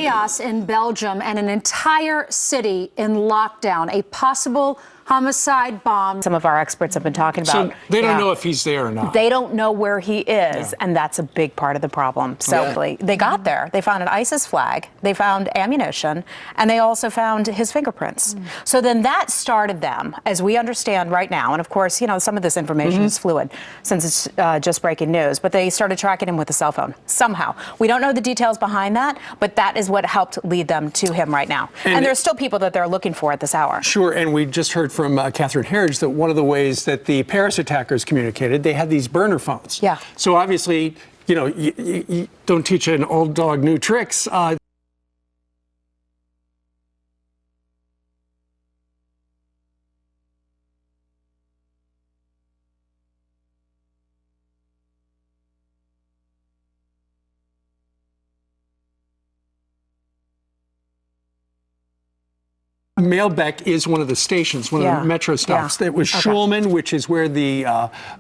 chaos in Belgium and an entire city in lockdown. A possible homicide bomb. Some of our experts have been talking about. So they don't know if he's there or not. They don't know where he is, and that's a big part of the problem. So they got there. They found an ISIS flag, they found ammunition, and they also found his fingerprints. So then that started them, as we understand right now, and of course, you know, some of this information is fluid since it's just breaking news, but they started tracking him with a cell phone somehow. We don't know the details behind that, but that is what helped lead them to him right now. And there's still people that they're looking for at this hour. Sure, and we just heard from Catherine Herridge that one of the ways that the Paris attackers communicated, they had these burner phones. Yeah. So obviously, you know, you don't teach an old dog new tricks. Mailbeck is one of the stations, one of the metro stops. It was Schulman, which is where the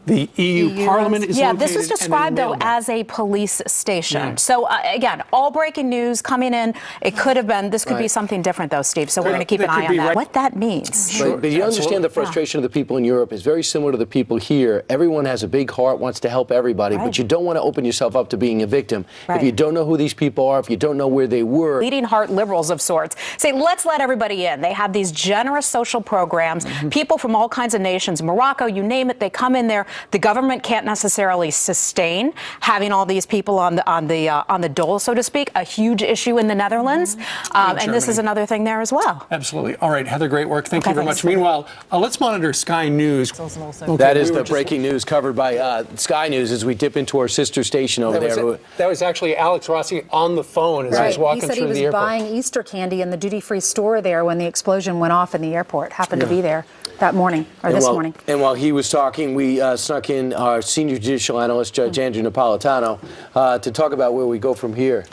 EU Parliament is located. Yeah, this was described, though, as a police station. Yeah. So, again, all breaking news coming in. It could have been, this could be something different, though, Steve, so we're going to keep an eye on that. What that means. Sure. But you understand the frustration of the people in Europe is very similar to the people here. Everyone has a big heart, wants to help everybody, but you don't want to open yourself up to being a victim. If you don't know who these people are, if you don't know where they were. Leading heart liberals of sorts say, let's let everybody in. They have these generous social programs, people from all kinds of nations, Morocco, you name it, they come in there. The government can't necessarily sustain having all these people on the dole, so to speak. A huge issue in the Netherlands, and this is another thing there as well. Absolutely. All right, Heather, great work. Thank you very much. Meanwhile, let's monitor Sky News. That is the breaking news covered by Sky News as we dip into our sister station over there. That was actually Alex Rossi on the phone as he was walking through the airport. He said he was buying Easter candy in the duty-free store there when the explosion went off in the airport. Happened to be there that morning, or this morning. And while he was talking, we snuck in our senior judicial analyst, Judge Andrew Napolitano, to talk about where we go from here.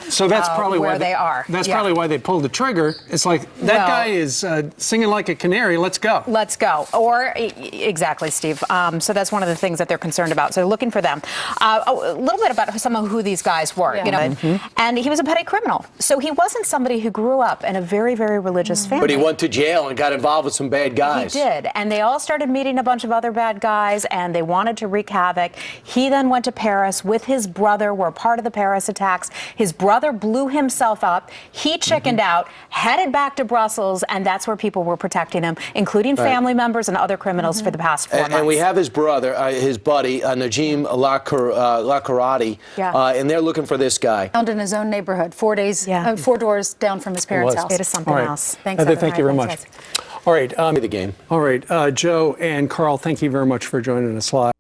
So that's probably where they are. That's probably why they pulled the trigger. It's like, that guy is singing like a canary. Let's go. Let's go. Or, exactly, Steve. So that's one of the things that they're concerned about. So they're looking for them. A little bit about some of who these guys were, you know. And he was a petty criminal. So he wasn't somebody who grew up in a very, very religious family. But he went to jail and got involved with some bad guys. He did. And they all started meeting a bunch of other bad guys, and they wanted to wreak havoc. He then went to Paris with his brother, were part of the Paris attacks. His brother blew himself up. He chickened out, headed back to Brussels, and that's where people were protecting him, including family members and other criminals for the past 4 months. And we have his brother, his buddy, Najim Lakarati, and they're looking for this guy. Found in his own neighborhood, 4 doors down from his parents' house. It is something else. Thanks, Heather, thank you very much. All right. The game. All right, Joe and Carl, thank you very much for joining us live.